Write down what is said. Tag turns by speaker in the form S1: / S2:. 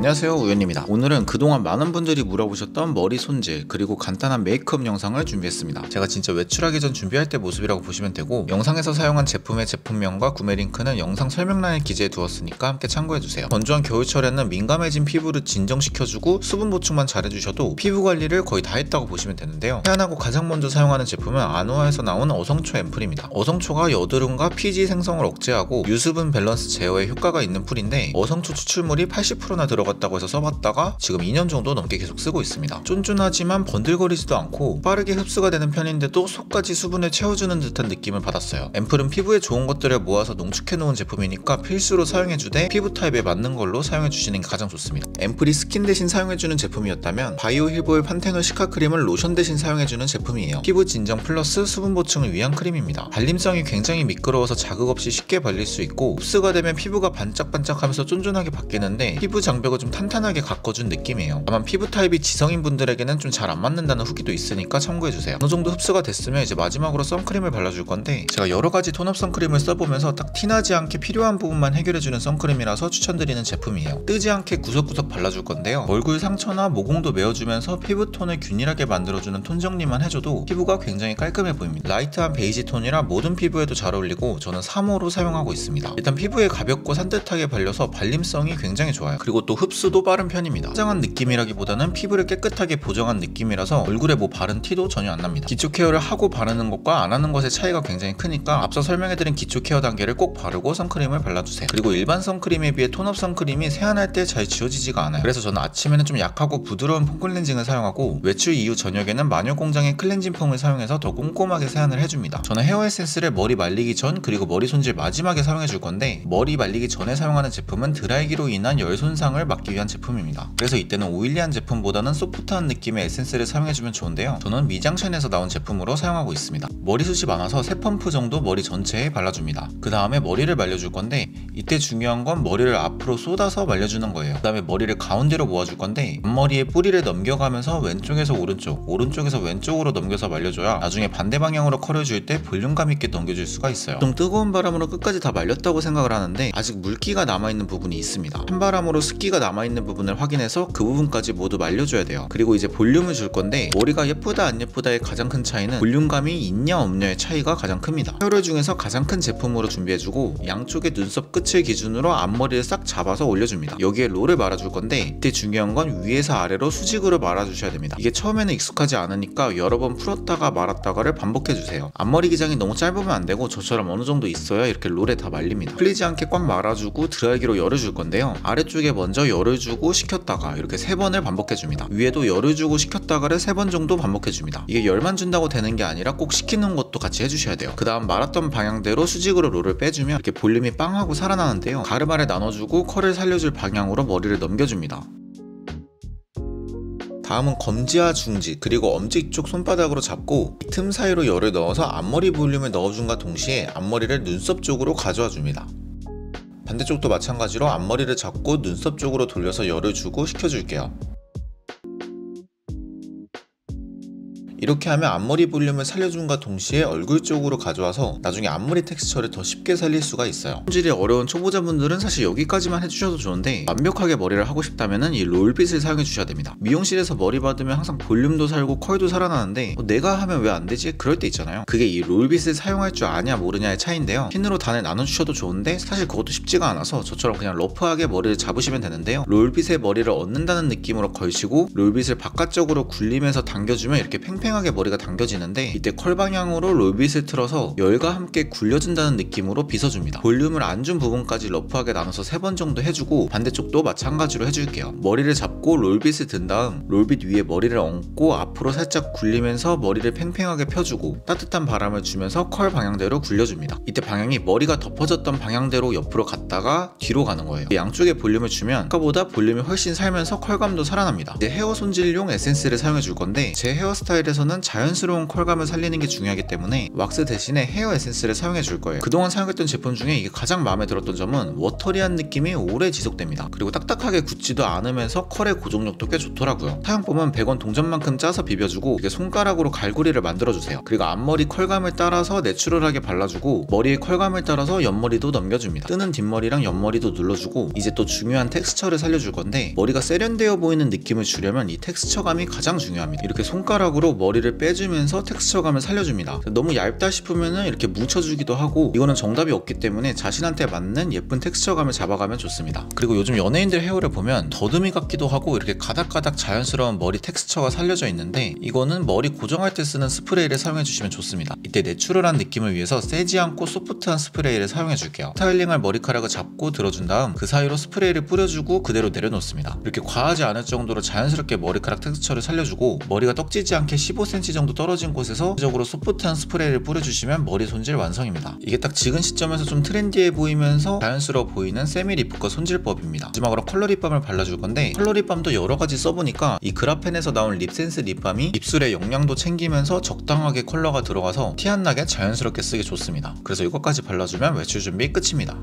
S1: 안녕하세요, 우현입니다. 오늘은 그동안 많은 분들이 물어보셨던 머리 손질 그리고 간단한 메이크업 영상을 준비했습니다. 제가 진짜 외출하기 전 준비할 때 모습이라고 보시면 되고, 영상에서 사용한 제품의 제품명과 구매 링크는 영상 설명란에 기재해 두었으니까 함께 참고해주세요. 건조한 겨울철에는 민감해진 피부를 진정시켜주고 수분 보충만 잘해주셔도 피부 관리를 거의 다 했다고 보시면 되는데요. 태어나고 가장 먼저 사용하는 제품은 아누아에서 나온 어성초 앰플입니다. 어성초가 여드름과 피지 생성을 억제하고 유수분 밸런스 제어에 효과가 있는 풀인데, 어성초 추출물이 80%나 들어갔다고 해서 써봤다가 지금 2년 정도 넘게 계속 쓰고 있습니다. 쫀쫀하지만 번들거리지도 않고 빠르게 흡수가 되는 편인데도 속까지 수분을 채워주는 듯한 느낌을 받았어요. 앰플은 피부에 좋은 것들을 모아서 농축해 놓은 제품이니까 필수로 사용해주되 피부 타입에 맞는 걸로 사용해주시는 게 가장 좋습니다. 앰플이 스킨 대신 사용해주는 제품이었다면 바이오 힐보의 판테놀 시카 크림을 로션 대신 사용해주는 제품이에요. 피부 진정 플러스 수분 보충을 위한 크림입니다. 발림성이 굉장히 미끄러워서 자극 없이 쉽게 발릴 수 있고, 흡수가 되면 피부가 반짝반짝하면서 쫀쫀하게 바뀌는데 피부 장벽을 좀 탄탄하게 가꿔준 느낌이에요. 다만 피부 타입이 지성인 분들에게는 좀 잘 안 맞는다는 후기도 있으니까 참고해주세요. 어느 정도 흡수가 됐으면 이제 마지막으로 선크림을 발라줄 건데, 제가 여러가지 톤업 선크림을 써보면서 딱 티나지 않게 필요한 부분만 해결해주는 선크림이라서 추천드리는 제품이에요. 뜨지 않게 구석구석 발라줄 건데요, 얼굴 상처나 모공도 메워주면서 피부톤을 균일하게 만들어주는 톤 정리만 해줘도 피부가 굉장히 깔끔해 보입니다. 라이트한 베이지 톤이라 모든 피부에도 잘 어울리고 저는 3호로 사용하고 있습니다. 일단 피부에 가볍고 산뜻하게 발려서 발림성이 굉장히 좋아요. 그리고 또 흡수도 빠른 편입니다. 화장한 느낌이라기보다는 피부를 깨끗하게 보정한 느낌이라서 얼굴에 뭐 바른 티도 전혀 안 납니다. 기초 케어를 하고 바르는 것과 안 하는 것의 차이가 굉장히 크니까 앞서 설명해드린 기초 케어 단계를 꼭 바르고 선크림을 발라주세요. 그리고 일반 선크림에 비해 톤업 선크림이 세안할 때 잘 지워지지가 않아요. 그래서 저는 아침에는 좀 약하고 부드러운 폼 클렌징을 사용하고, 외출 이후 저녁에는 마녀공장의 클렌징 폼을 사용해서 더 꼼꼼하게 세안을 해줍니다. 저는 헤어 에센스를 머리 말리기 전 그리고 머리 손질 마지막에 사용해줄 건데, 머리 말리기 전에 사용하는 제품은 드라이기로 인한 열 손상을 막기 위한 제품입니다. 그래서 이때는 오일리한 제품보다는 소프트한 느낌의 에센스를 사용해주면 좋은데요, 저는 미장션에서 나온 제품으로 사용하고 있습니다. 머리숱이 많아서 3펌프 정도 머리 전체에 발라줍니다. 그 다음에 머리를 말려줄 건데, 이때 중요한 건 머리를 앞으로 쏟아서 말려주는 거예요. 그 다음에 머리를 가운데로 모아줄 건데, 앞머리에 뿌리를 넘겨가면서 왼쪽에서 오른쪽, 오른쪽에서 왼쪽으로 넘겨서 말려줘야 나중에 반대 방향으로 컬을 때 볼륨감 있게 넘겨줄 수가 있어요. 좀 뜨거운 바람으로 끝까지 다 말렸다고 생각을 하는데 아직 물기가 남아있는 부분이 있습니다. 찬바람으로 습기가 남아있는 부분을 확인해서 그 부분까지 모두 말려줘야 돼요. 그리고 이제 볼륨을 줄 건데, 머리가 예쁘다 안 예쁘다의 가장 큰 차이는 볼륨감이 있냐 없냐의 차이가 가장 큽니다. 헤어롤 중에서 가장 큰 제품으로 준비해주고, 양쪽의 눈썹 끝을 기준으로 앞머리를 싹 잡아서 올려줍니다. 여기에 롤을 말아줄 건데, 이때 중요한 건 위에서 아래로 수직으로 말아주셔야 됩니다. 이게 처음에는 익숙하지 않으니까 여러 번 풀었다가 말았다가를 반복해주세요. 앞머리 기장이 너무 짧으면 안 되고 저처럼 어느 정도 있어야 이렇게 롤에 다 말립니다. 풀리지 않게 꽉 말아주고 드라이기로 열을 줄 건데요, 아래쪽에 먼저 열을 주고 식혔다가 이렇게 3번을 반복해줍니다. 위에도 열을 주고 식혔다가를 3번 정도 반복해줍니다. 이게 열만 준다고 되는 게 아니라 꼭 식히는 것도 같이 해주셔야 돼요. 그 다음 말았던 방향대로 수직으로 롤을 빼주면 이렇게 볼륨이 빵하고 살아나는데요, 가르마를 나눠주고 컬을 살려줄 방향으로 머리를 넘겨줍니다. 다음은 검지와 중지 그리고 엄지 쪽 손바닥으로 잡고 이 틈 사이로 열을 넣어서 앞머리 볼륨을 넣어준과 동시에 앞머리를 눈썹 쪽으로 가져와 줍니다. 반대쪽도 마찬가지로 앞머리를 잡고 눈썹 쪽으로 돌려서 열을 주고 식혀줄게요. 이렇게 하면 앞머리 볼륨을 살려준과 동시에 얼굴 쪽으로 가져와서 나중에 앞머리 텍스처를 더 쉽게 살릴 수가 있어요. 손질이 어려운 초보자분들은 사실 여기까지만 해주셔도 좋은데, 완벽하게 머리를 하고 싶다면 이 롤빗을 사용해 주셔야 됩니다. 미용실에서 머리 받으면 항상 볼륨도 살고 컬도 살아나는데 내가 하면 왜 안 되지? 그럴 때 있잖아요. 그게 이 롤빗을 사용할 줄 아냐 모르냐의 차이인데요, 핀으로 단을 나눠주셔도 좋은데 사실 그것도 쉽지가 않아서 저처럼 그냥 러프하게 머리를 잡으시면 되는데요, 롤빗에 머리를 얹는다는 느낌으로 걸치고 롤빗을 바깥쪽으로 굴리면서 당겨주면 이렇게 팽팽하게 머리가 당겨지는데, 이때 컬 방향으로 롤빗을 틀어서 열과 함께 굴려준다는 느낌으로 빗어줍니다. 볼륨을 안 준 부분까지 러프하게 나눠서 3번 정도 해주고, 반대쪽도 마찬가지로 해줄게요. 머리를 잡고 롤빗을 든 다음 롤빗 위에 머리를 얹고 앞으로 살짝 굴리면서 머리를 팽팽하게 펴주고 따뜻한 바람을 주면서 컬 방향대로 굴려줍니다. 이때 방향이 머리가 덮어졌던 방향대로 옆으로 갔다가 뒤로 가는 거예요. 양쪽에 볼륨을 주면 아까보다 볼륨이 훨씬 살면서 컬감도 살아납니다. 이제 헤어 손질용 에센스를 사용해 줄 건데, 제 헤어스타일에 왁스에서는 자연스러운 컬감을 살리는 게 중요하기 때문에 왁스 대신에 헤어 에센스를 사용해 줄 거예요. 그동안 사용했던 제품 중에 이게 가장 마음에 들었던 점은 워터리한 느낌이 오래 지속됩니다. 그리고 딱딱하게 굳지도 않으면서 컬의 고정력도 꽤 좋더라고요. 사용법은 100원 동전만큼 짜서 비벼주고 이게 손가락으로 갈고리를 만들어주세요. 그리고 앞머리 컬감을 따라서 내추럴하게 발라주고 머리의 컬감을 따라서 옆머리도 넘겨줍니다. 뜨는 뒷머리랑 옆머리도 눌러주고 이제 또 중요한 텍스처를 살려줄 건데 머리가 세련되어 보이는 느낌을 주려면 이 텍스처감이 가장 중요합니다. 이렇게 손가락으로 머리를 빼주면서 텍스처감을 살려줍니다. 너무 얇다 싶으면 이렇게 묻혀주기도 하고 이거는 정답이 없기 때문에 자신한테 맞는 예쁜 텍스처감을 잡아가면 좋습니다. 그리고 요즘 연예인들 헤어를 보면 더듬이 같기도 하고 이렇게 가닥가닥 자연스러운 머리 텍스처가 살려져 있는데 이거는 머리 고정할 때 쓰는 스프레이를 사용해 주시면 좋습니다. 이때 내추럴한 느낌을 위해서 세지 않고 소프트한 스프레이를 사용해 줄게요. 스타일링할 머리카락을 잡고 들어준 다음 그 사이로 스프레이를 뿌려주고 그대로 내려놓습니다. 이렇게 과하지 않을 정도로 자연스럽게 머리카락 텍스처를 살려주고 머리가 떡지지 않게 15cm 정도 떨어진 곳에서 전체적으로 소프트한 스프레이를 뿌려주시면 머리 손질 완성입니다. 이게 딱 지금 시점에서 좀 트렌디해 보이면서 자연스러워 보이는 세미 립과 손질법입니다. 마지막으로 컬러 립밤을 발라줄 건데 컬러 립밤도 여러가지 써보니까 이 그라펜에서 나온 립센스 립밤이 입술의 영양도 챙기면서 적당하게 컬러가 들어가서 티 안 나게 자연스럽게 쓰기 좋습니다. 그래서 이것까지 발라주면 외출 준비 끝입니다.